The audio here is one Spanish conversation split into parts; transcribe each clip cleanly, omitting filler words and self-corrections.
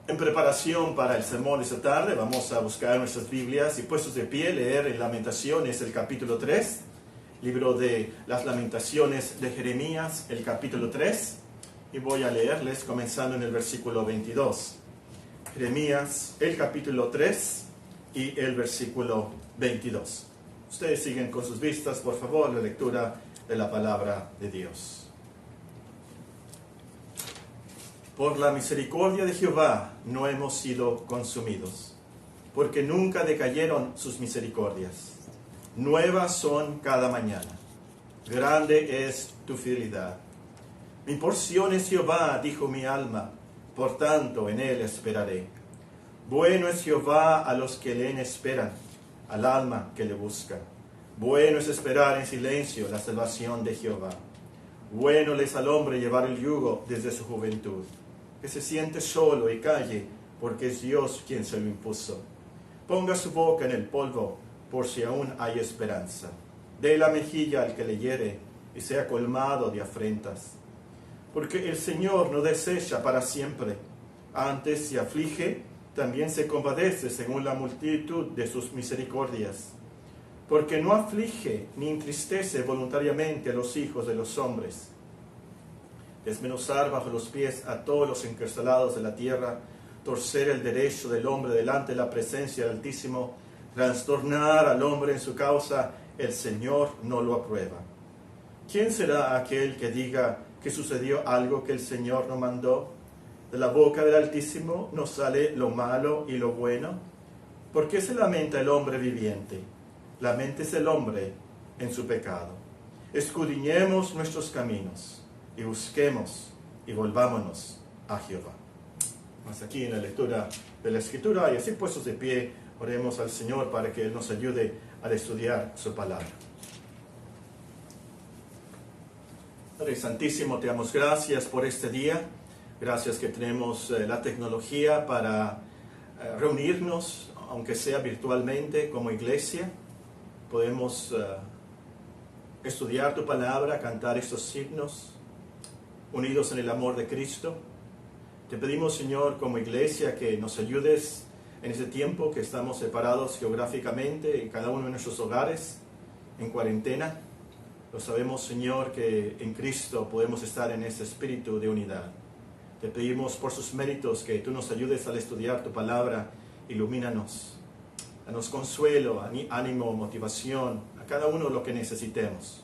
En preparación para el sermón de esta tarde, vamos a buscar nuestras Biblias y puestos de pie, leer en Lamentaciones el capítulo 3, libro de las Lamentaciones de Jeremías, el capítulo 3, y voy a leerles comenzando en el versículo 22. Jeremías, el capítulo 3 y el versículo 22. Ustedes siguen con sus vistas, por favor, la lectura de la palabra de Dios. Por la misericordia de Jehová no hemos sido consumidos, porque nunca decayeron sus misericordias. Nuevas son cada mañana. Grande es tu fidelidad. Mi porción es Jehová, dijo mi alma, por tanto en él esperaré. Bueno es Jehová a los que le esperan, al alma que le busca. Bueno es esperar en silencio la salvación de Jehová. Bueno les al hombre llevar el yugo desde su juventud. Que se siente solo y calle, porque es Dios quien se lo impuso. Ponga su boca en el polvo, por si aún hay esperanza. Dé la mejilla al que le hiere, y sea colmado de afrentas. Porque el Señor no desecha para siempre. Antes se aflige, también se compadece según la multitud de sus misericordias. Porque no aflige ni entristece voluntariamente a los hijos de los hombres. Desmenuzar bajo los pies a todos los encarcelados de la tierra, torcer el derecho del hombre delante de la presencia del Altísimo, trastornar al hombre en su causa, el Señor no lo aprueba. ¿Quién será aquel que diga que sucedió algo que el Señor no mandó? De la boca del Altísimo no sale lo malo y lo bueno. ¿Por qué se lamenta el hombre viviente? Laméntese el hombre en su pecado. Escudriñemos nuestros caminos y busquemos y volvámonos a Jehová. Más aquí en la lectura de la Escritura, y así puestos de pie, oremos al Señor para que Él nos ayude a estudiar su palabra. Padre Santísimo, te damos gracias por este día. Gracias que tenemos la tecnología para reunirnos, aunque sea virtualmente, como iglesia. Podemos estudiar tu palabra, cantar estos himnos, unidos en el amor de Cristo. Te pedimos, Señor, como iglesia, que nos ayudes en este tiempo que estamos separados geográficamente en cada uno de nuestros hogares, en cuarentena. Lo sabemos, Señor, que en Cristo podemos estar en ese espíritu de unidad. Te pedimos por sus méritos que tú nos ayudes al estudiar tu palabra. Ilumínanos, danos consuelo, ánimo, motivación, a cada uno lo que necesitemos.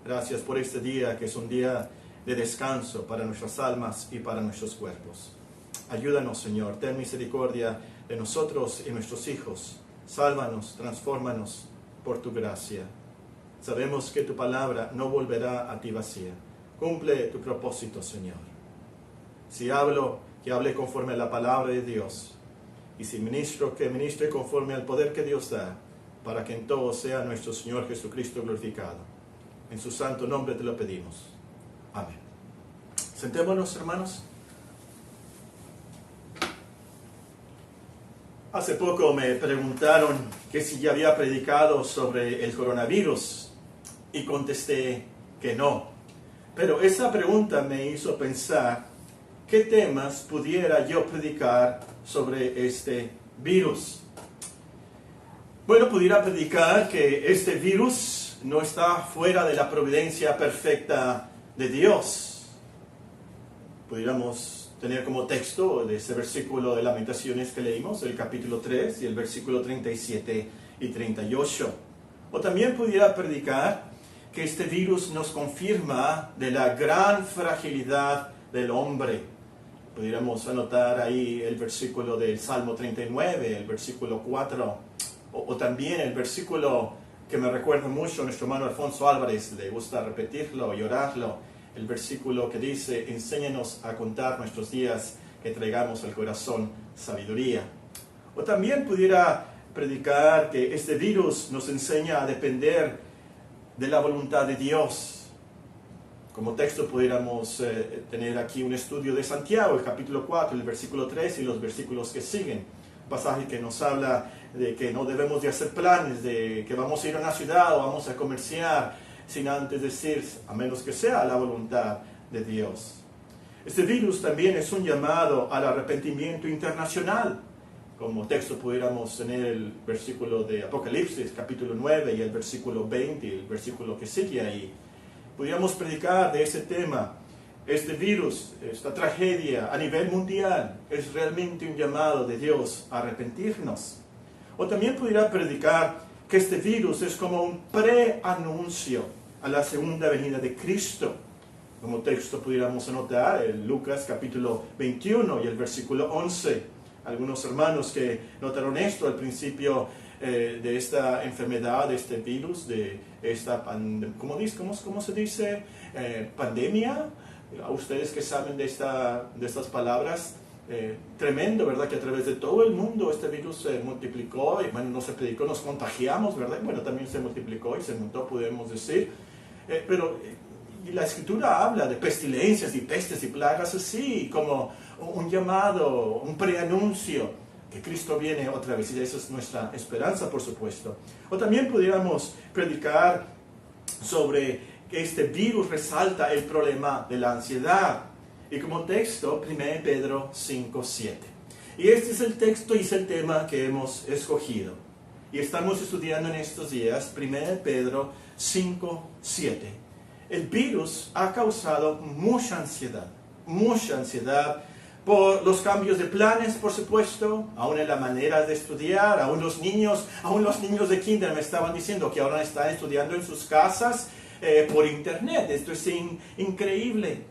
Gracias por este día, que es un día de descanso para nuestras almas y para nuestros cuerpos. Ayúdanos, Señor, ten misericordia de nosotros y nuestros hijos. Sálvanos, transfórmanos por tu gracia. Sabemos que tu palabra no volverá a ti vacía. Cumple tu propósito, Señor. Si hablo, que hable conforme a la palabra de Dios. Y si ministro, que ministre conforme al poder que Dios da, para que en todo sea nuestro Señor Jesucristo glorificado. En su santo nombre te lo pedimos. Amén. Sentémonos, hermanos. Hace poco me preguntaron que si ya había predicado sobre el coronavirus y contesté que no. Pero esa pregunta me hizo pensar qué temas pudiera yo predicar sobre este virus. Bueno, pudiera predicar que este virus no está fuera de la providencia perfecta de Dios. Pudiéramos tener como texto de ese versículo de Lamentaciones que leímos, el capítulo 3 y el versículo 37 y 38. O también pudiera predicar que este virus nos confirma de la gran fragilidad del hombre. Pudiéramos anotar ahí el versículo del Salmo 39, el versículo 4, o también el versículo que me recuerda mucho a nuestro hermano Alfonso Álvarez, le gusta repetirlo y orarlo, el versículo que dice: enséñanos a contar nuestros días, que traigamos al corazón sabiduría. O también pudiera predicar que este virus nos enseña a depender de la voluntad de Dios. Como texto pudiéramos tener aquí un estudio de Santiago, el capítulo 4, el versículo 3 y los versículos que siguen. Un pasaje que nos habla de que no debemos de hacer planes, de que vamos a ir a una ciudad o vamos a comerciar, sin antes decir, a menos que sea la voluntad de Dios. Este virus también es un llamado al arrepentimiento internacional. Como texto pudiéramos tener el versículo de Apocalipsis, capítulo 9, y el versículo 20, y el versículo que sigue ahí. Pudiéramos predicar de ese tema. Este virus, esta tragedia a nivel mundial, es realmente un llamado de Dios a arrepentirnos. O también pudiera predicar que este virus es como un preanuncio a la segunda venida de Cristo. Como texto pudiéramos anotar el Lucas capítulo 21 y el versículo 11. Algunos hermanos que notaron esto al principio de esta enfermedad, de este virus, de esta ¿cómo se dice? Pandemia. A ustedes que saben de estas palabras, tremendo, ¿verdad? Que a través de todo el mundo este virus se multiplicó, y bueno, no se predicó, nos contagiamos, ¿verdad? Bueno, también se multiplicó y se mutó, podemos decir. Y la Escritura habla de pestilencias y pestes y plagas así, como un llamado, un preanuncio, que Cristo viene otra vez, y esa es nuestra esperanza, por supuesto. O también pudiéramos predicar sobre que este virus resalta el problema de la ansiedad. Y como texto, 1 Pedro 5:7. Y este es el texto y es el tema que hemos escogido. Y estamos estudiando en estos días 1 Pedro 5:7. El virus ha causado mucha ansiedad por los cambios de planes, por supuesto, aún en la manera de estudiar. Aún los niños de kinder me estaban diciendo que ahora están estudiando en sus casas por internet. Esto es increíble.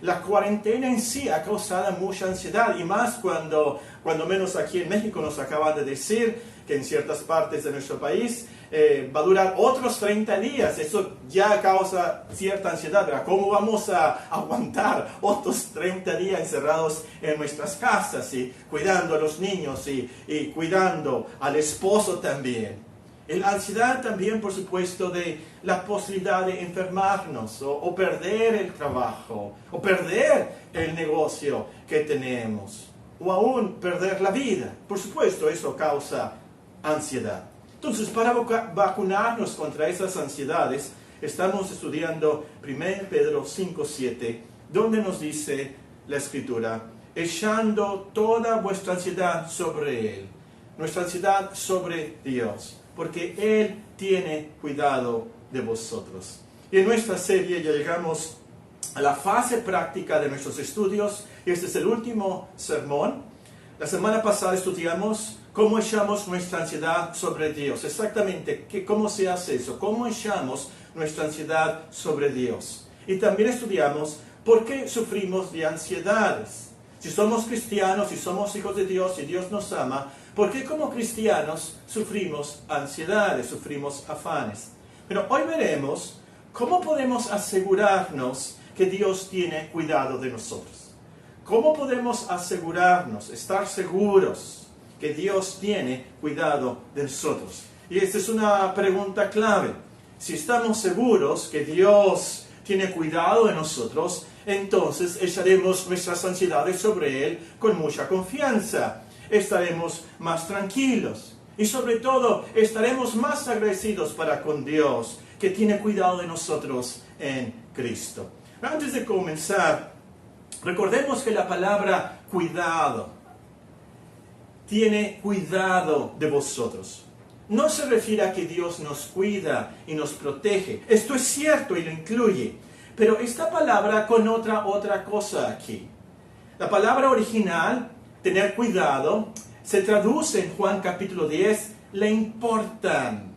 La cuarentena en sí ha causado mucha ansiedad, y más cuando menos aquí en México nos acaban de decir que en ciertas partes de nuestro país va a durar otros 30 días. Eso ya causa cierta ansiedad, ¿verdad? ¿Cómo vamos a aguantar otros 30 días encerrados en nuestras casas y cuidando a los niños y cuidando al esposo también? La ansiedad también, por supuesto, de la posibilidad de enfermarnos o perder el trabajo o perder el negocio que tenemos o aún perder la vida. Por supuesto, eso causa ansiedad. Entonces, para vacunarnos contra esas ansiedades, estamos estudiando 1 Pedro 5:7, donde nos dice la Escritura: echando toda vuestra ansiedad sobre Él, nuestra ansiedad sobre Dios, porque Él tiene cuidado de vosotros. Y en nuestra serie ya llegamos a la fase práctica de nuestros estudios, y este es el último sermón. La semana pasada estudiamos cómo echamos nuestra ansiedad sobre Dios. Exactamente, ¿cómo se hace eso? ¿Cómo echamos nuestra ansiedad sobre Dios? Y también estudiamos por qué sufrimos de ansiedades. Si somos cristianos, si somos hijos de Dios, si Dios nos ama, ¿por qué como cristianos sufrimos ansiedades, sufrimos afanes? Pero hoy veremos cómo podemos asegurarnos que Dios tiene cuidado de nosotros. ¿Cómo podemos asegurarnos, estar seguros que Dios tiene cuidado de nosotros? Y esta es una pregunta clave. Si estamos seguros que Dios tiene cuidado de nosotros, entonces echaremos nuestras ansiedades sobre Él con mucha confianza. Estaremos más tranquilos y sobre todo estaremos más agradecidos para con Dios, que tiene cuidado de nosotros en Cristo. Antes de comenzar, recordemos que la palabra cuidado tiene cuidado de vosotros. No se refiere a que Dios nos cuida y nos protege. Esto es cierto y lo incluye. Pero esta palabra connota otra cosa aquí. La palabra original, tener cuidado, se traduce en Juan capítulo 10, le importan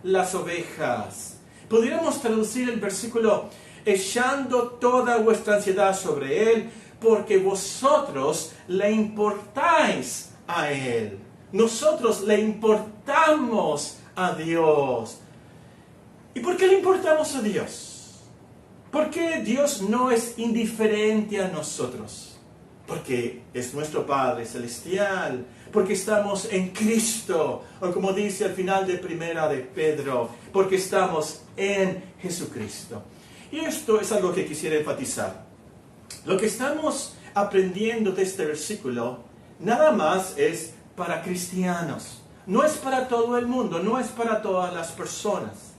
las ovejas. Podríamos traducir el versículo: echando toda vuestra ansiedad sobre Él, porque vosotros le importáis a Él. Nosotros le importamos a Dios. ¿Y por qué le importamos a Dios? ¿Por qué Dios no es indiferente a nosotros? Porque es nuestro Padre Celestial, porque estamos en Cristo, o como dice al final de 1 de Pedro, porque estamos en Jesucristo. Y esto es algo que quisiera enfatizar. Lo que estamos aprendiendo de este versículo nada más es para cristianos. No es para todo el mundo, no es para todas las personas.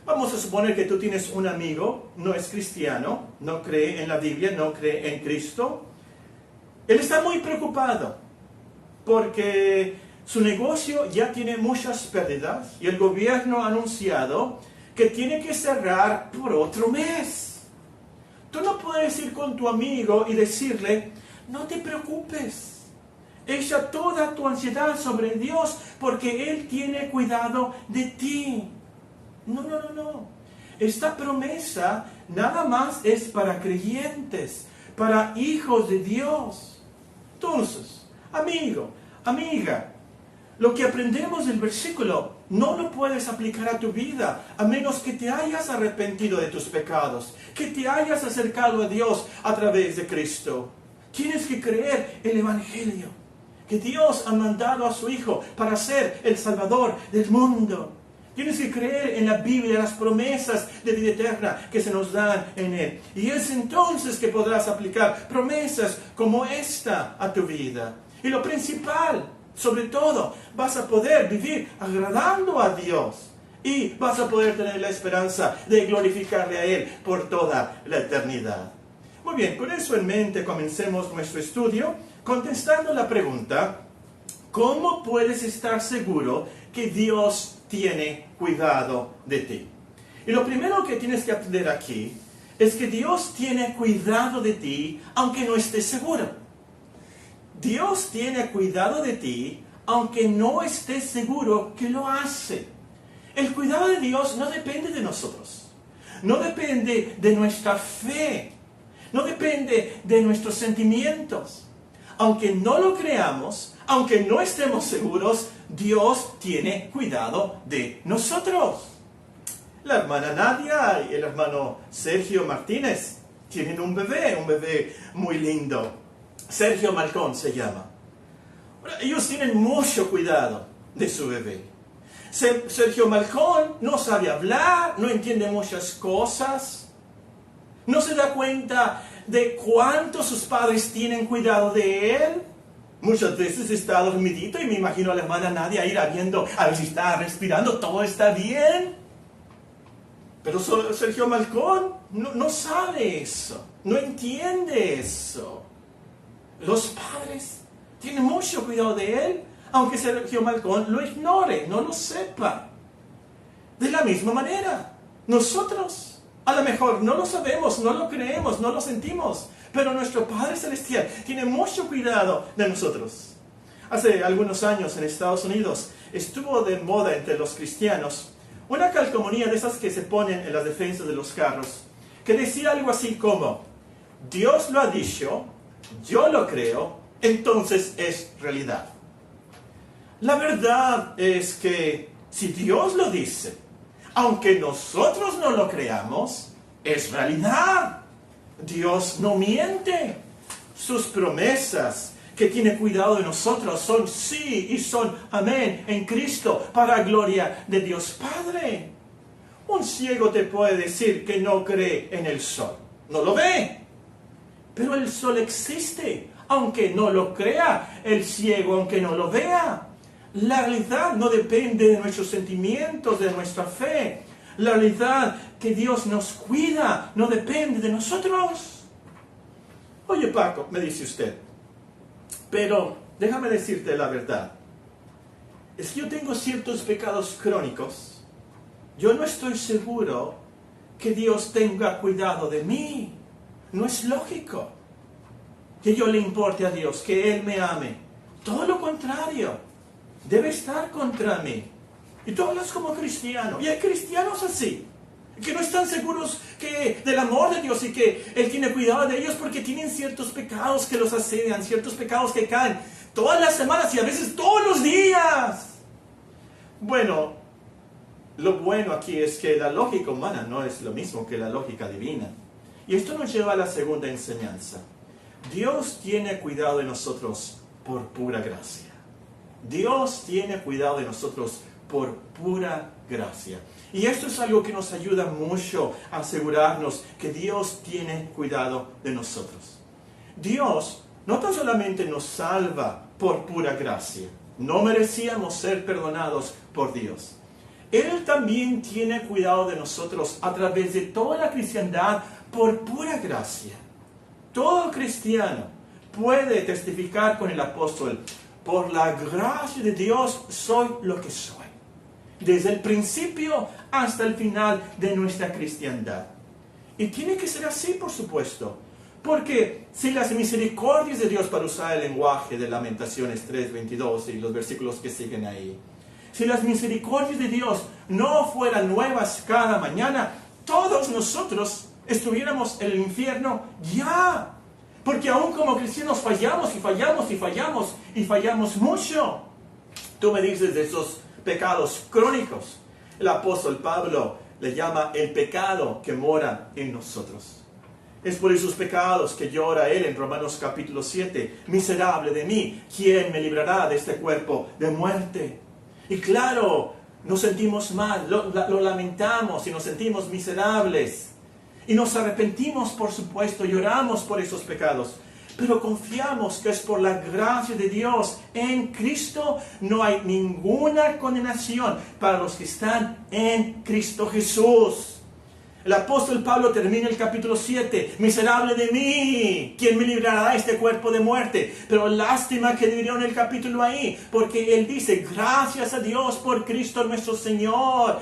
Vamos a suponer que tú tienes un amigo, no es cristiano, no cree en la Biblia, no cree en Cristo. Él está muy preocupado porque su negocio ya tiene muchas pérdidas y el gobierno ha anunciado que tiene que cerrar por otro mes. Tú no puedes ir con tu amigo y decirle, no te preocupes, echa toda tu ansiedad sobre Dios porque Él tiene cuidado de ti. No. Esta promesa nada más es para creyentes, para hijos de Dios. Entonces, amigo, amiga, lo que aprendemos del versículo no lo puedes aplicar a tu vida a menos que te hayas arrepentido de tus pecados, que te hayas acercado a Dios a través de Cristo. Tienes que creer el Evangelio, que Dios ha mandado a su Hijo para ser el Salvador del mundo. Tienes que creer en la Biblia, las promesas de vida eterna que se nos dan en Él. Y es entonces que podrás aplicar promesas como esta a tu vida. Y lo principal, sobre todo, vas a poder vivir agradando a Dios. Y vas a poder tener la esperanza de glorificarle a Él por toda la eternidad. Muy bien, con eso en mente comencemos nuestro estudio contestando la pregunta, ¿cómo puedes estar seguro que Dios tiene cuidado de ti? Y lo primero que tienes que aprender aquí es que Dios tiene cuidado de ti aunque no estés seguro. Dios tiene cuidado de ti aunque no estés seguro que lo hace. El cuidado de Dios no depende de nosotros. No depende de nuestra fe. No depende de nuestros sentimientos. Aunque no lo creamos, aunque no estemos seguros, Dios tiene cuidado de nosotros. La hermana Nadia y el hermano Sergio Martínez tienen un bebé muy lindo. Sergio Malcón se llama. Ellos tienen mucho cuidado de su bebé. Sergio Malcón no sabe hablar, no entiende muchas cosas, no se da cuenta de cuánto sus padres tienen cuidado de él. Muchas veces está dormidito y me imagino a la hermana Nadia ir viendo a ver si está respirando, todo está bien. Pero Sergio Malcón no sabe eso, no entiende eso. Los padres tienen mucho cuidado de él, aunque Sergio Malcón lo ignore, no lo sepa. De la misma manera, nosotros a lo mejor no lo sabemos, no lo creemos, no lo sentimos, pero nuestro Padre Celestial tiene mucho cuidado de nosotros. Hace algunos años en Estados Unidos estuvo de moda entre los cristianos una calcomanía de esas que se ponen en las defensas de los carros, que decía algo así como, Dios lo ha dicho, yo lo creo, entonces es realidad. La verdad es que si Dios lo dice, aunque nosotros no lo creamos, es realidad. Dios no miente. Sus promesas que tiene cuidado de nosotros son sí y son amén en Cristo para gloria de Dios Padre. Un ciego te puede decir que no cree en el sol. No lo ve. Pero el sol existe, aunque no lo crea. El ciego, aunque no lo vea. La realidad no depende de nuestros sentimientos, de nuestra fe. La realidad que Dios nos cuida no depende de nosotros. Oye Paco, me dice usted, pero déjame decirte la verdad. Es que yo tengo ciertos pecados crónicos. Yo no estoy seguro que Dios tenga cuidado de mí. No es lógico que yo le importe a Dios, que Él me ame. Todo lo contrario. Debe estar contra mí. Y tú hablas como cristiano. Y hay cristianos así, que no están seguros del amor de Dios y que Él tiene cuidado de ellos porque tienen ciertos pecados que los asedian, ciertos pecados que caen todas las semanas y a veces todos los días. Bueno, lo bueno aquí es que la lógica humana no es lo mismo que la lógica divina. Y esto nos lleva a la segunda enseñanza. Dios tiene cuidado de nosotros por pura gracia. Dios tiene cuidado de nosotros por pura gracia. Y esto es algo que nos ayuda mucho a asegurarnos que Dios tiene cuidado de nosotros. Dios no tan solamente nos salva por pura gracia. No merecíamos ser perdonados por Dios. Él también tiene cuidado de nosotros a través de toda la cristiandad por pura gracia. Todo cristiano puede testificar con el apóstol: por la gracia de Dios soy lo que soy, desde el principio hasta el final de nuestra cristiandad. Y tiene que ser así, por supuesto, porque si las misericordias de Dios, para usar el lenguaje de Lamentaciones 3:22 y los versículos que siguen ahí, si las misericordias de Dios no fueran nuevas cada mañana, todos nosotros estuviéramos en el infierno ya. Porque aún como cristianos fallamos y fallamos y fallamos y fallamos mucho. Tú me dices de esos pecados crónicos. El apóstol Pablo le llama el pecado que mora en nosotros. Es por esos pecados que llora él en Romanos capítulo 7. Miserable de mí, ¿quién me librará de este cuerpo de muerte? Y claro, nos sentimos mal, lo lamentamos y nos sentimos miserables. Y nos arrepentimos, por supuesto, lloramos por esos pecados. Pero confiamos que es por la gracia de Dios. En Cristo no hay ninguna condenación para los que están en Cristo Jesús. El apóstol Pablo termina el capítulo 7. Miserable de mí, ¿quién me librará de este cuerpo de muerte? Pero lástima que dividieron el capítulo ahí, porque él dice: gracias a Dios por Cristo nuestro Señor.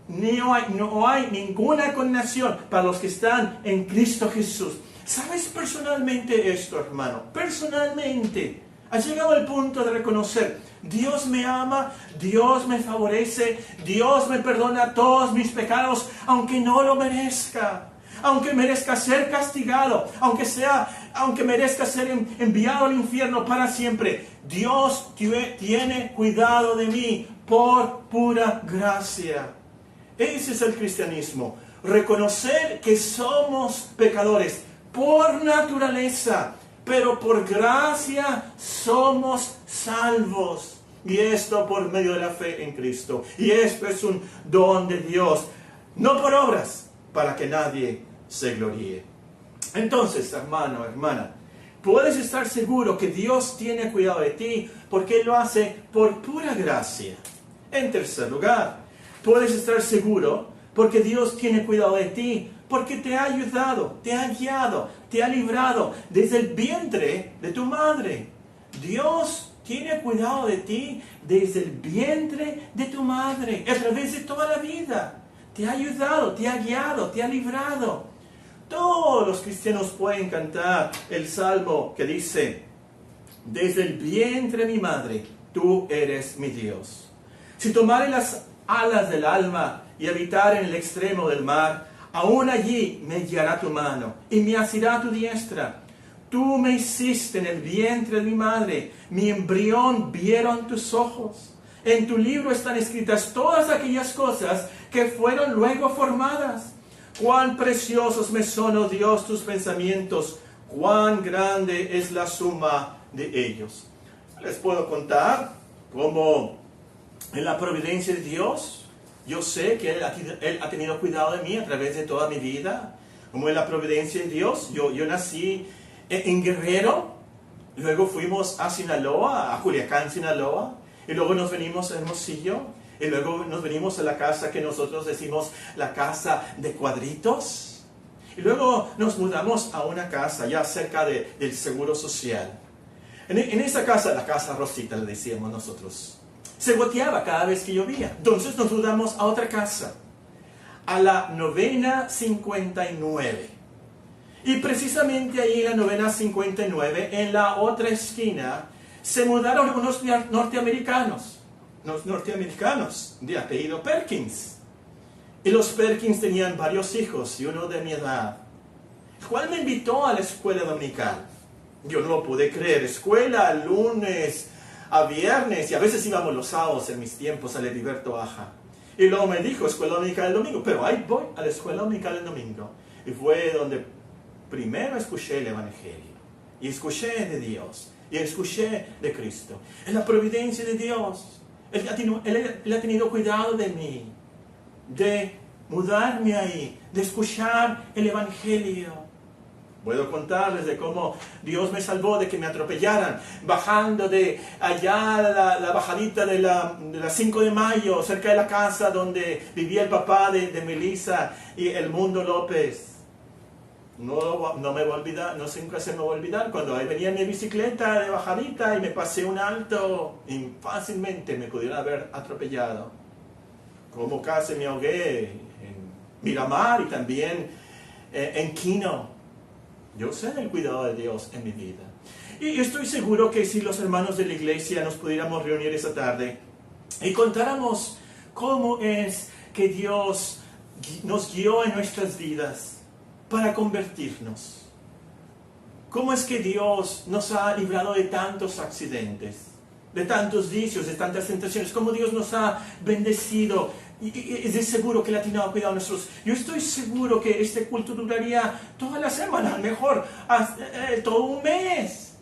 No hay ninguna condenación para los que están en Cristo Jesús. ¿Sabes personalmente esto, hermano? Personalmente, has llegado al punto de reconocer: Dios me ama, Dios me favorece, Dios me perdona todos mis pecados, aunque no lo merezca, aunque merezca ser castigado, aunque merezca ser enviado al infierno para siempre. Dios tiene cuidado de mí por pura gracia. Ese es el cristianismo. Reconocer que somos pecadores por naturaleza, pero por gracia somos salvos. Y esto por medio de la fe en Cristo. Y esto es un don de Dios, no por obras, para que nadie se gloríe. Entonces, hermano, hermana, puedes estar seguro que Dios tiene cuidado de ti, porque Él lo hace por pura gracia. En tercer lugar, puedes estar seguro porque Dios tiene cuidado de ti, porque te ha ayudado, te ha guiado, te ha librado desde el vientre de tu madre. Dios tiene cuidado de ti desde el vientre de tu madre, a través de toda la vida. Te ha ayudado, te ha guiado, te ha librado. Todos los cristianos pueden cantar el salmo que dice: desde el vientre de mi madre, tú eres mi Dios. Si tomare las alas del alma y habitar en el extremo del mar, aún allí me guiará tu mano y me asirá tu diestra. Tú me hiciste en el vientre de mi madre, mi embrión vieron tus ojos. En tu libro están escritas todas aquellas cosas que fueron luego formadas. Cuán preciosos me son, oh Dios, tus pensamientos, cuán grande es la suma de ellos. Les puedo contar cómo en la providencia de Dios, yo sé que Él ha tenido cuidado de mí a través de toda mi vida. Como en la providencia de Dios, yo nací en Guerrero, luego fuimos a Sinaloa, a Culiacán, Sinaloa, y luego nos venimos a Hermosillo, y luego nos venimos a la casa que nosotros decimos la casa de cuadritos, y luego nos mudamos a una casa ya cerca del Seguro Social. En esa casa, la casa Rosita le decíamos nosotros, se goteaba cada vez que llovía. Entonces nos mudamos a otra casa, a la Novena 59. Y precisamente ahí en la Novena 59, en la otra esquina, se mudaron unos norteamericanos de apellido Perkins. Y los Perkins tenían varios hijos y uno de mi edad, el cual me invitó a la escuela dominical. Yo no lo pude creer. Escuela lunes a viernes, y a veces íbamos los sábados en mis tiempos a Heriberto Aja. Y luego me dijo escuela dominical el domingo, pero ahí voy a la escuela dominical el domingo. Y fue donde primero escuché el Evangelio, y escuché de Dios, y escuché de Cristo. En la providencia de Dios, Él ha tenido cuidado de mí, de mudarme ahí, de escuchar el Evangelio. Puedo contarles de cómo Dios me salvó de que me atropellaran, bajando de allá la bajadita de la 5 de mayo, cerca de la casa donde vivía el papá de Melissa y el Mundo López. No me voy a olvidar, no sé, nunca se me va a olvidar cuando ahí venía mi bicicleta de bajadita y me pasé un alto y fácilmente me pudieron haber atropellado. Como casi me ahogué en Miramar y también en Quino. Yo sé del cuidado de Dios en mi vida. Y estoy seguro que si los hermanos de la iglesia nos pudiéramos reunir esa tarde y contáramos cómo es que Dios nos guió en nuestras vidas para convertirnos. Cómo es que Dios nos ha librado de tantos accidentes, de tantos vicios, de tantas tentaciones. Cómo Dios nos ha bendecido. Y es de seguro que Él ha tenido cuidado de nosotros. Yo estoy seguro que este culto duraría toda la semana, a lo mejor todo un mes.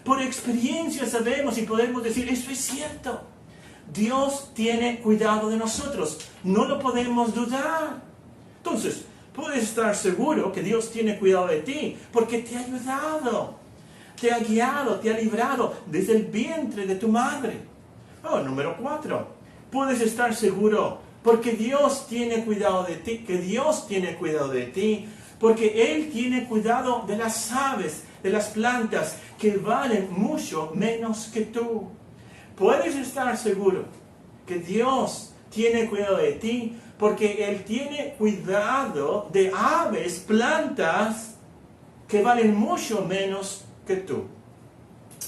Por experiencia sabemos y podemos decir, esto es cierto. Dios tiene cuidado de nosotros. No lo podemos dudar. Entonces, puedes estar seguro que Dios tiene cuidado de ti, porque te ha ayudado, te ha guiado, te ha librado desde el vientre de tu madre. Número 4. Puedes estar seguro porque Dios tiene cuidado de ti, que Dios tiene cuidado de ti, porque Él tiene cuidado de las aves, de las plantas, que valen mucho menos que tú. Puedes estar seguro que Dios tiene cuidado de ti, porque Él tiene cuidado de aves, plantas, que valen mucho menos que tú.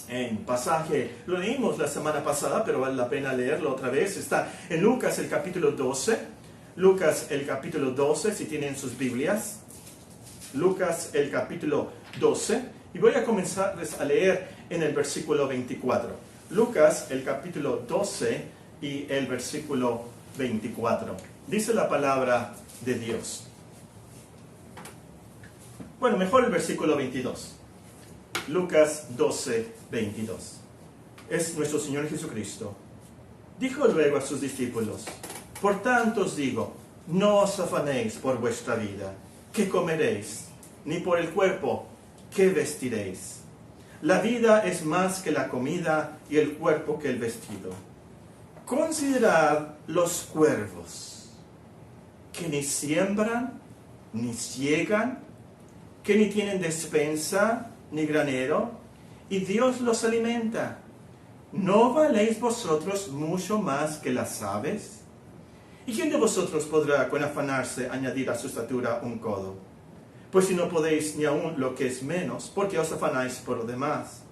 En pasaje, lo leímos la semana pasada, pero vale la pena leerlo otra vez. Está en Lucas el capítulo 12. Lucas el capítulo 12, si tienen sus Biblias. Lucas el capítulo 12. Y voy a comenzar a leer en el versículo 24. Lucas el capítulo 12 y el versículo 24. Dice la palabra de Dios. Bueno, mejor el versículo 22. Lucas 12, 22. Es nuestro Señor Jesucristo. Dijo luego a sus discípulos: por tanto os digo, no os afanéis por vuestra vida, qué comeréis, ni por el cuerpo, qué vestiréis. La vida es más que la comida y el cuerpo que el vestido. Considerad los cuervos, que ni siembran, ni ciegan, que ni tienen despensa, ni granero, y Dios los alimenta. ¿No valéis vosotros mucho más que las aves? ¿Y quién de vosotros podrá con afanarse añadir a su estatura un codo? Pues si no podéis ni aun lo que es menos, ¿por qué os afanáis por lo demás?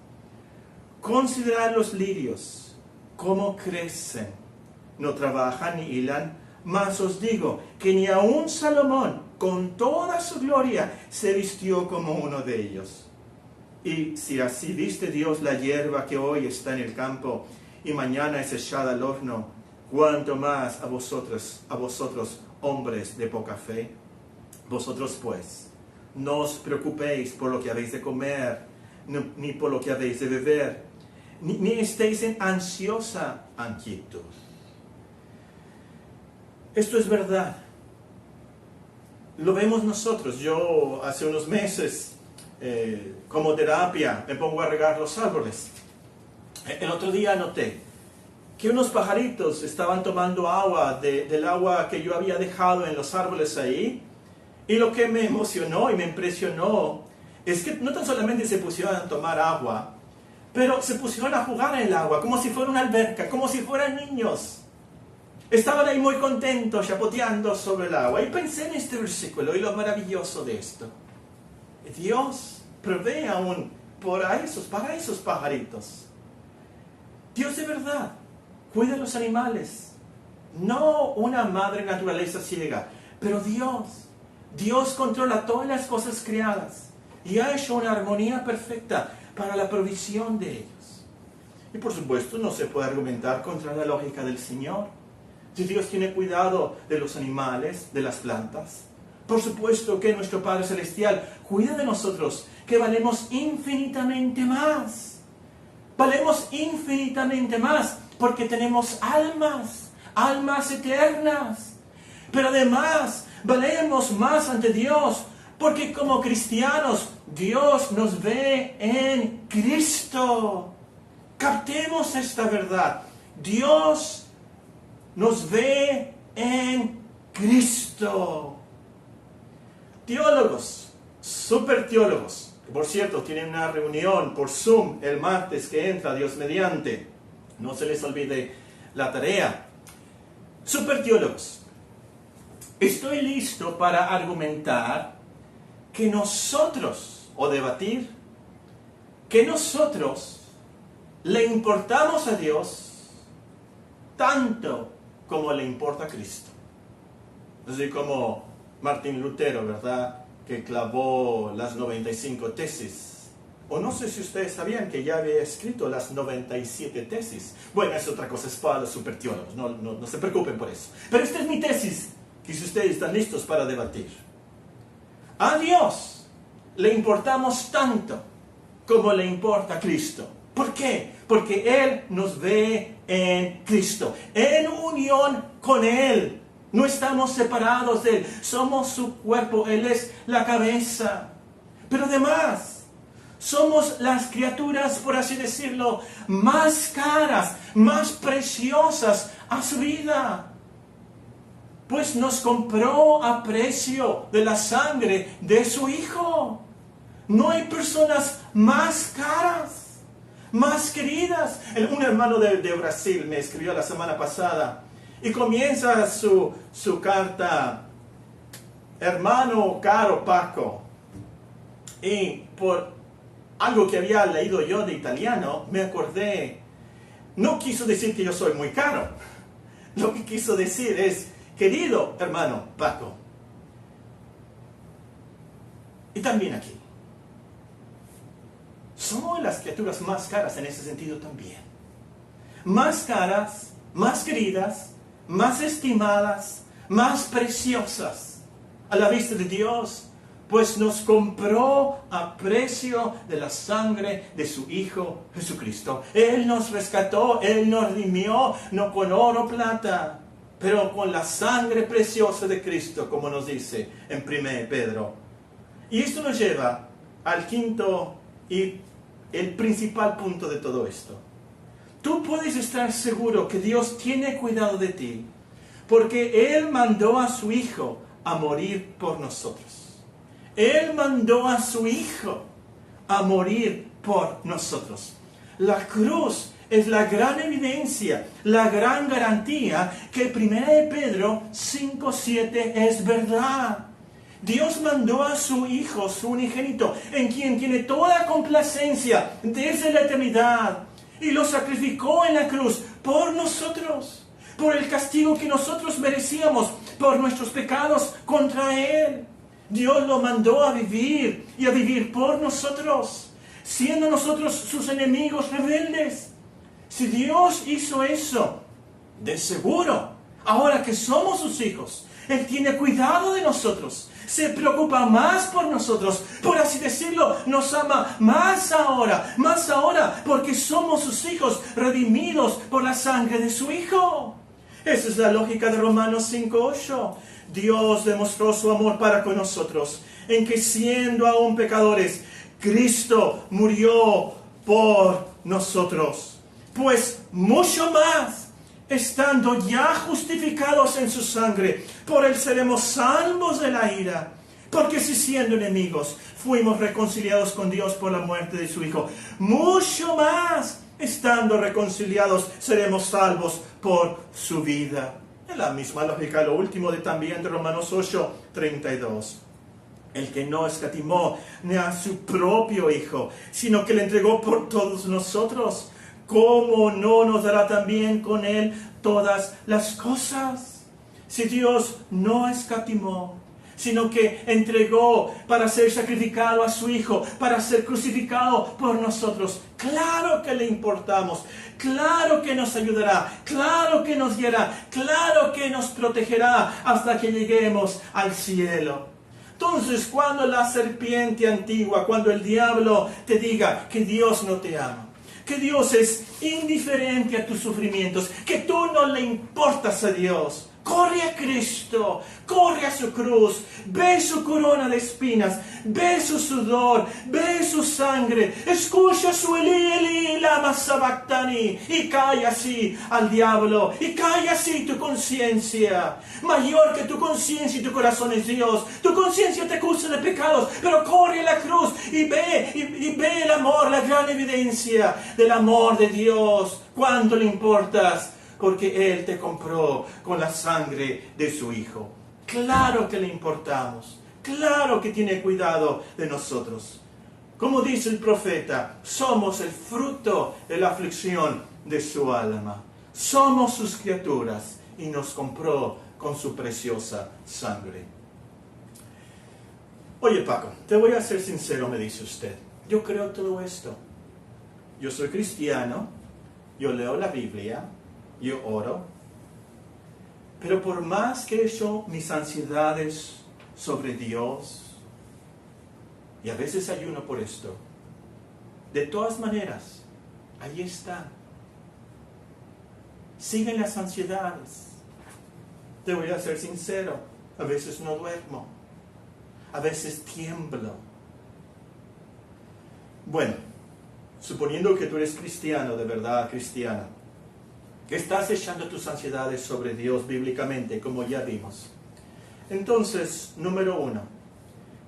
Considerad los lirios, cómo crecen, no trabajan ni hilan, mas os digo que ni aun Salomón, con toda su gloria, se vistió como uno de ellos. Y si así viste Dios la hierba que hoy está en el campo y mañana es echada al horno, ¿cuánto más a vosotros, hombres de poca fe? Vosotros pues, no os preocupéis por lo que habéis de comer, ni por lo que habéis de beber, ni estéis en ansiosa inquietud. Esto es verdad. Lo vemos nosotros. Yo hace unos meses, como terapia, me pongo a regar los árboles. El otro día noté que unos pajaritos estaban tomando agua del agua que yo había dejado en los árboles ahí. Y lo que me emocionó y me impresionó es que no tan solamente se pusieron a tomar agua, pero se pusieron a jugar en el agua, como si fuera una alberca, como si fueran niños. Estaban ahí muy contentos, chapoteando sobre el agua. Y pensé en este versículo y lo maravilloso de esto. Dios provee aún para esos pajaritos. Dios de verdad cuida de los animales. No una madre naturaleza ciega, pero Dios controla todas las cosas creadas y ha hecho una armonía perfecta para la provisión de ellos. Y por supuesto no se puede argumentar contra la lógica del Señor. Si Dios tiene cuidado de los animales, de las plantas, por supuesto que nuestro Padre Celestial cuida de nosotros, que valemos infinitamente más. Valemos infinitamente más porque tenemos almas eternas. Pero además valemos más ante Dios Porque como cristianos, Dios nos ve en Cristo. Captemos esta verdad. Dios nos ve en Cristo. Teólogos, super teólogos, que por cierto tienen una reunión por Zoom el martes que entra, Dios mediante. No se les olvide la tarea. Super teólogos. Estoy listo para argumentar que nosotros, o debatir, que nosotros le importamos a Dios tanto como le importa a Cristo. Así como Martín Lutero, ¿verdad?, que clavó las 95 tesis. O no sé si ustedes sabían que ya había escrito las 97 tesis. Bueno, es otra cosa, es para los superteólogos, no se preocupen por eso. Pero esta es mi tesis, que si ustedes están listos para debatir. A Dios le importamos tanto como le importa a Cristo. ¿Por qué? Porque Él nos ve en Cristo, en unión con Él. No estamos separados de Él, somos su cuerpo, Él es la cabeza. Pero además, somos las criaturas, por así decirlo, más caras, más preciosas a su vida. Pues nos compró a precio de la sangre de su Hijo. No hay personas más caras, más queridas. Un hermano de Brasil me escribió la semana pasada y comienza su carta: hermano caro Paco. Y por algo que había leído yo de italiano, me acordé. No quiso decir que yo soy muy caro. Lo que quiso decir es: querido hermano Paco. Y también aquí. Somos las criaturas más caras en ese sentido también. Más caras, más queridas, más estimadas, más preciosas a la vista de Dios, pues nos compró a precio de la sangre de su Hijo Jesucristo. Él nos rescató, Él nos redimió, no con oro o plata, pero con la sangre preciosa de Cristo, como nos dice en 1 Pedro. Y esto nos lleva al quinto y el principal punto de todo esto. Tú puedes estar seguro que Dios tiene cuidado de ti, porque Él mandó a su Hijo a morir por nosotros. Él mandó a su Hijo a morir por nosotros. La cruz es la gran evidencia, la gran garantía que 1 Pedro 5:7 es verdad. Dios mandó a su Hijo, su unigénito, en quien tiene toda complacencia desde la eternidad, y lo sacrificó en la cruz por nosotros, por el castigo que nosotros merecíamos, por nuestros pecados contra Él. Dios lo mandó a vivir y a vivir por nosotros, siendo nosotros sus enemigos rebeldes. Si Dios hizo eso, de seguro, ahora que somos sus hijos, Él tiene cuidado de nosotros, se preocupa más por nosotros, por así decirlo, nos ama más ahora, porque somos sus hijos, redimidos por la sangre de su Hijo. Esa es la lógica de Romanos 5:8. Dios demostró su amor para con nosotros, en que siendo aún pecadores, Cristo murió por nosotros. Pues mucho más, estando ya justificados en su sangre, por Él seremos salvos de la ira. Porque si siendo enemigos, fuimos reconciliados con Dios por la muerte de su Hijo, mucho más, estando reconciliados, seremos salvos por su vida. Es la misma lógica, lo último también de Romanos 8:32. El que no escatimó ni a su propio Hijo, sino que le entregó por todos nosotros, ¿cómo no nos dará también con Él todas las cosas? Si Dios no escatimó, sino que entregó para ser sacrificado a su Hijo, para ser crucificado por nosotros, claro que le importamos, claro que nos ayudará, claro que nos guiará, claro que nos protegerá hasta que lleguemos al cielo. Entonces, cuando la serpiente antigua, cuando el diablo te diga que Dios no te ama, que Dios es indiferente a tus sufrimientos, que tú no le importas a Dios, Corre a Cristo, corre a su cruz, ve su corona de espinas, ve su sudor, ve su sangre, escucha su Eli, Eli, lama sabactani, y calla así al diablo, y calla así tu conciencia. Mayor que tu conciencia y tu corazón es Dios. Tu conciencia te acusa de pecados, pero corre a la cruz y ve el amor, la gran evidencia del amor de Dios. ¿Cuánto le importas? Porque Él te compró con la sangre de su Hijo. Claro que le importamos. Claro que tiene cuidado de nosotros. Como dice el profeta, somos el fruto de la aflicción de su alma. Somos sus criaturas y nos compró con su preciosa sangre. Oye Paco, te voy a ser sincero, me dice usted. Yo creo todo esto. Yo soy cristiano, yo leo la Biblia, yo oro, pero por más que echo mis ansiedades sobre Dios, y a veces ayuno por esto, de todas maneras, ahí está. Siguen las ansiedades. Te voy a ser sincero, a veces no duermo, a veces tiemblo. Bueno, suponiendo que tú eres cristiano, de verdad cristiana, que estás echando tus ansiedades sobre Dios bíblicamente, como ya vimos. Entonces, número 1,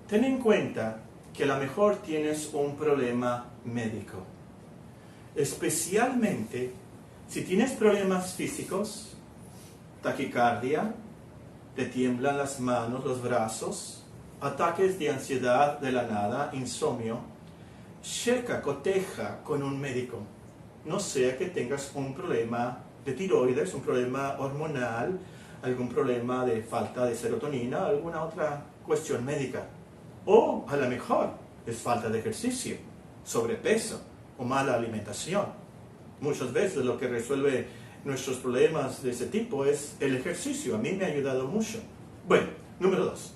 ten en cuenta que a lo mejor tienes un problema médico. Especialmente si tienes problemas físicos, taquicardia, te tiemblan las manos, los brazos, ataques de ansiedad de la nada, insomnio, checa, coteja con un médico. No sea que tengas un problema de tiroides, un problema hormonal, algún problema de falta de serotonina, alguna otra cuestión médica. O a lo mejor es falta de ejercicio, sobrepeso o mala alimentación. Muchas veces lo que resuelve nuestros problemas de ese tipo es el ejercicio. A mí me ha ayudado mucho. Bueno, número 2.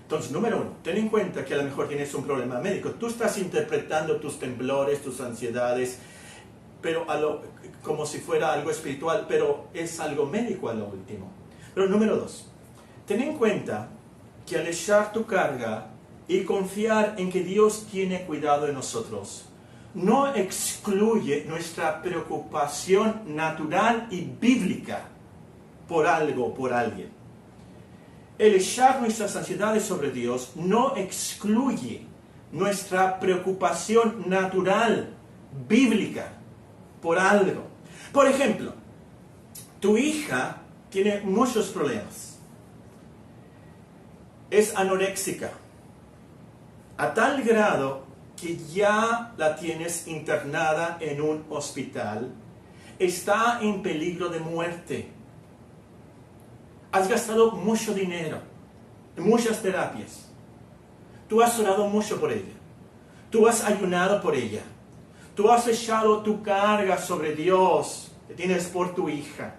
Entonces, número 1, ten en cuenta que a lo mejor tienes un problema médico. Tú estás interpretando tus temblores, tus ansiedades, pero como si fuera algo espiritual, pero es algo médico a lo último. Pero número 2, ten en cuenta que al echar tu carga y confiar en que Dios tiene cuidado de nosotros, no excluye nuestra preocupación natural y bíblica por algo, por alguien. El echar nuestras ansiedades sobre Dios no excluye nuestra preocupación natural, bíblica, por algo. Por ejemplo, tu hija tiene muchos problemas. Es anoréxica, a tal grado que ya la tienes internada en un hospital, está en peligro de muerte. Has gastado mucho dinero en muchas terapias. Tú has orado mucho por ella. Tú has ayunado por ella. Tú has echado tu carga sobre Dios que tienes por tu hija.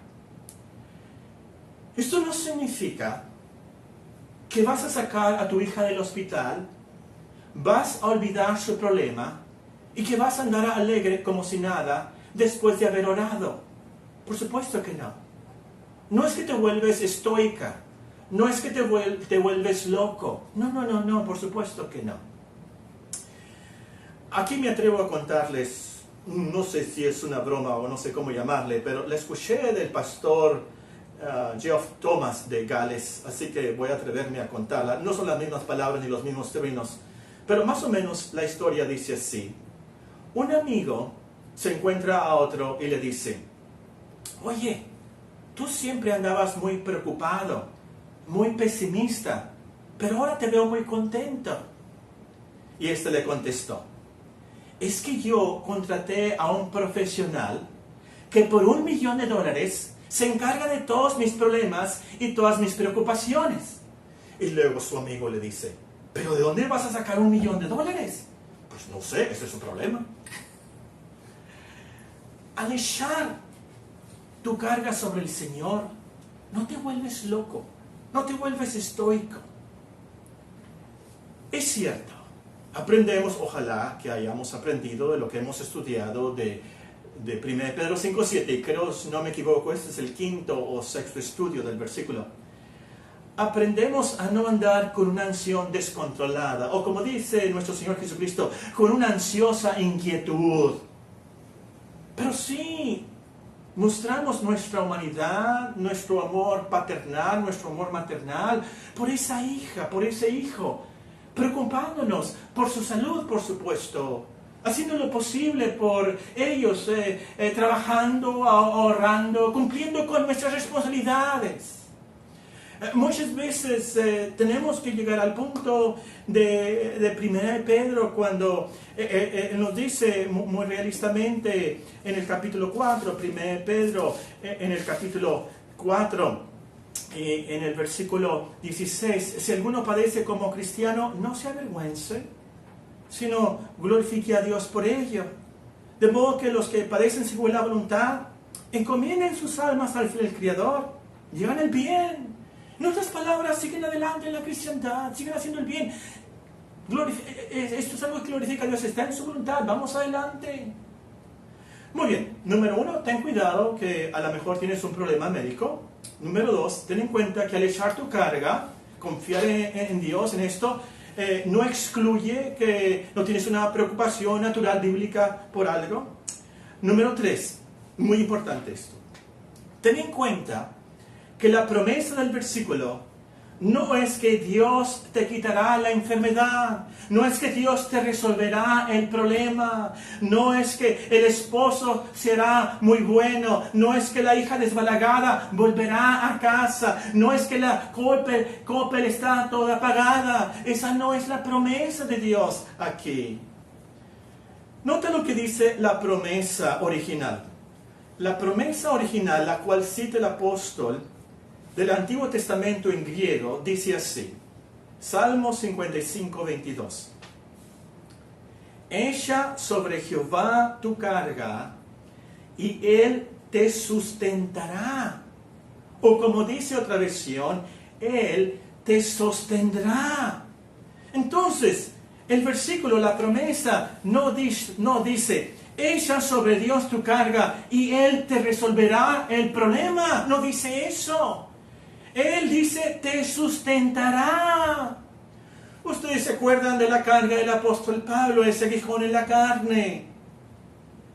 Esto no significa que vas a sacar a tu hija del hospital, vas a olvidar su problema y que vas a andar alegre como si nada después de haber orado. Por supuesto que no. No es que te vuelves estoica, no es que te vuelves loco. No, por supuesto que no. Aquí me atrevo a contarles, no sé si es una broma o no sé cómo llamarle, pero le escuché del pastor Geoff Thomas de Gales, así que voy a atreverme a contarla. No son las mismas palabras ni los mismos términos, pero más o menos la historia dice así. Un amigo se encuentra a otro y le dice, oye, tú siempre andabas muy preocupado, muy pesimista, pero ahora te veo muy contento. Y este le contestó, es que yo contraté a un profesional que por $1,000,000 se encarga de todos mis problemas y todas mis preocupaciones. Y luego su amigo le dice, ¿pero de dónde vas a sacar $1,000,000? Pues no sé, ese es su problema. Al echar tu carga sobre el Señor, no te vuelves loco, no te vuelves estoico. Es cierto, aprendemos, ojalá que hayamos aprendido de lo que hemos estudiado de de 1 Pedro 5:7, y creo, si no me equivoco, este es el quinto o sexto estudio del versículo. Aprendemos a no andar con una ansiedad descontrolada, o como dice nuestro Señor Jesucristo, con una ansiosa inquietud. Pero sí, mostramos nuestra humanidad, nuestro amor paternal, nuestro amor maternal, por esa hija, por ese hijo, preocupándonos por su salud, por supuesto, haciendo lo posible por ellos, trabajando, ahorrando, cumpliendo con nuestras responsabilidades. Muchas veces tenemos que llegar al punto de 1 Pedro cuando nos dice muy realistamente en el capítulo 4, 1 Pedro en el capítulo 4, en el versículo 16, si alguno padece como cristiano, no se avergüence, sino glorifique a Dios por ello. De modo que los que padecen según la voluntad, encomienden sus almas al fiel Criador, llevan el bien. En otras palabras, siguen adelante en la cristiandad, siguen haciendo el bien. Esto es algo que glorifica a Dios, está en su voluntad, vamos adelante. Muy bien, número 1, ten cuidado que a lo mejor tienes un problema médico. Número 2, ten en cuenta que al echar tu carga, confiar en Dios, en esto, no excluye que no tienes una preocupación natural bíblica por algo. Número 3, muy importante esto, ten en cuenta que la promesa del versículo no es que Dios te quitará la enfermedad, no es que Dios te resolverá el problema, no es que el esposo será muy bueno, no es que la hija desbalagada volverá a casa, no es que la Coppel está toda pagada. Esa no es la promesa de Dios aquí. Nota lo que dice la promesa original. La promesa original, la cual cita el apóstol del Antiguo Testamento en griego, dice así, Salmo 55, 22. Echa sobre Jehová tu carga, y Él te sustentará. O como dice otra versión, Él te sostendrá. Entonces, el versículo, la promesa, no dice, echa sobre Dios tu carga y Él te resolverá el problema. No dice eso. Él dice, te sustentará. Ustedes se acuerdan de la carga del apóstol Pablo, ese aguijón en la carne.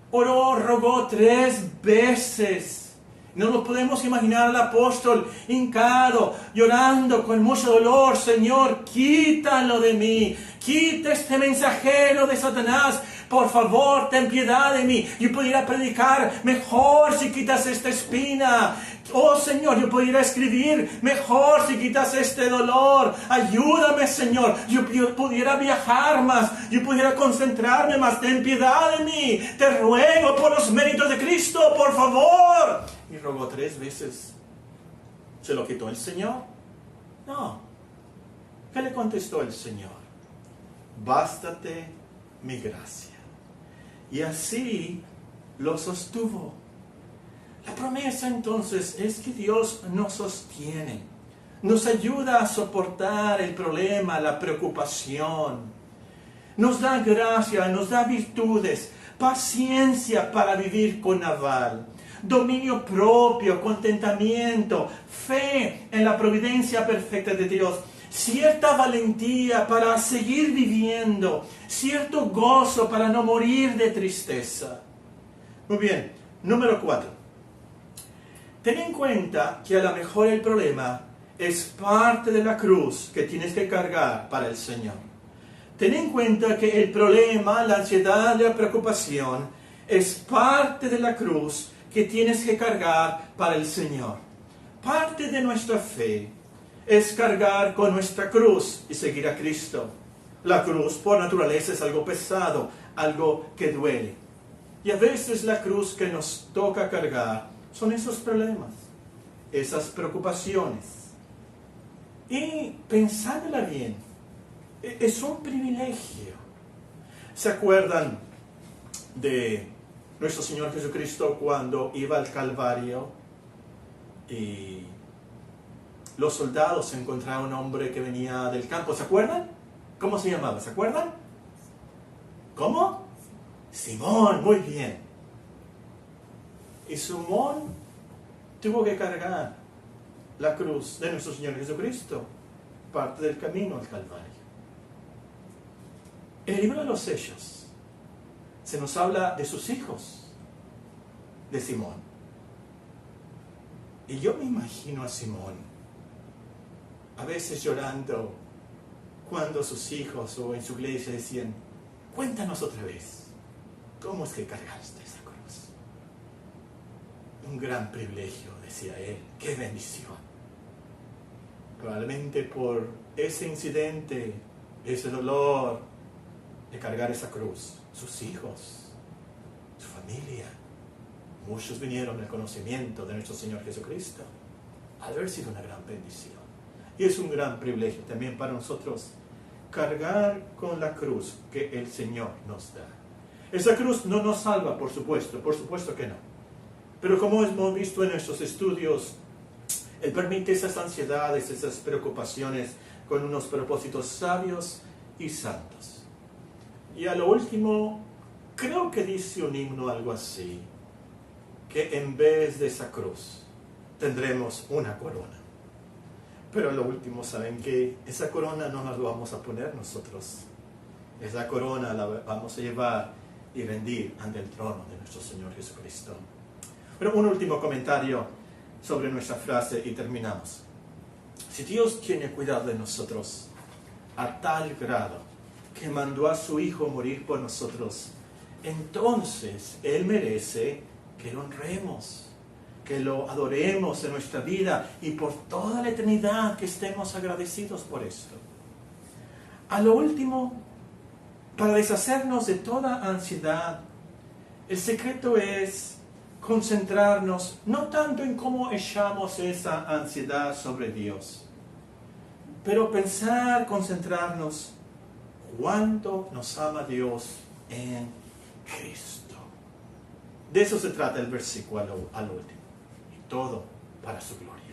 Oró, rogó 3 veces. No nos podemos imaginar al apóstol hincado, llorando con mucho dolor. Señor, quítalo de mí. Quita este mensajero de Satanás. Por favor, ten piedad de mí. Yo pudiera predicar mejor si quitas esta espina. Oh Señor, yo pudiera escribir mejor si quitas este dolor. Ayúdame, Señor. Yo pudiera viajar más. Yo pudiera concentrarme más. Ten piedad de mí. Te ruego por los méritos de Cristo, por favor. Y rogó 3 veces. ¿Se lo quitó el Señor? No. ¿Qué le contestó el Señor? Bástate mi gracia. Y así lo sostuvo. La promesa entonces es que Dios nos sostiene, nos ayuda a soportar el problema, la preocupación, nos da gracia, nos da virtudes, paciencia para vivir con aval, dominio propio, contentamiento, fe en la providencia perfecta de Dios, cierta valentía para seguir viviendo, cierto gozo para no morir de tristeza. Muy bien, número 4. Ten en cuenta que a lo mejor el problema es parte de la cruz que tienes que cargar para el Señor. Ten en cuenta que el problema, la ansiedad, la preocupación es parte de la cruz que tienes que cargar para el Señor. Parte de nuestra fe es cargar con nuestra cruz y seguir a Cristo. La cruz por naturaleza es algo pesado, algo que duele. Y a veces la cruz que nos toca cargar son esos problemas, esas preocupaciones. Y pensándola bien, es un privilegio. ¿Se acuerdan de nuestro Señor Jesucristo cuando iba al Calvario y los soldados encontraron a un hombre que venía del campo? ¿Se acuerdan? ¿Cómo se llamaba? ¿Se acuerdan? ¿Cómo? Simón, muy bien. Y Simón tuvo que cargar la cruz de nuestro Señor Jesucristo, parte del camino al Calvario. En el libro de los Hechos se nos habla de sus hijos, de Simón. Y yo me imagino a Simón a veces llorando cuando sus hijos o en su iglesia decían: cuéntanos otra vez, ¿cómo es que cargaste esa cruz? Un gran privilegio, decía él, qué bendición. Probablemente por ese incidente, ese dolor de cargar esa cruz, sus hijos, su familia, muchos vinieron al conocimiento de nuestro Señor Jesucristo, al haber sido una gran bendición. Y es un gran privilegio también para nosotros cargar con la cruz que el Señor nos da. Esa cruz no nos salva, por supuesto que no. Pero como hemos visto en nuestros estudios, Él permite esas ansiedades, esas preocupaciones con unos propósitos sabios y santos. Y a lo último, creo que dice un himno algo así, que en vez de esa cruz tendremos una corona. Pero a lo último, ¿saben qué? Esa corona no nos la vamos a poner nosotros. Esa corona la vamos a llevar y rendir ante el trono de nuestro Señor Jesucristo. Pero un último comentario sobre nuestra frase y terminamos. Si Dios tiene cuidado de nosotros a tal grado que mandó a su Hijo morir por nosotros, entonces Él merece que lo honremos, que lo adoremos en nuestra vida y por toda la eternidad que estemos agradecidos por esto. A lo último, para deshacernos de toda ansiedad, el secreto es concentrarnos no tanto en cómo echamos esa ansiedad sobre Dios, pero concentrarnos cuánto nos ama Dios en Cristo. De eso se trata el versículo al último. Y todo para su gloria.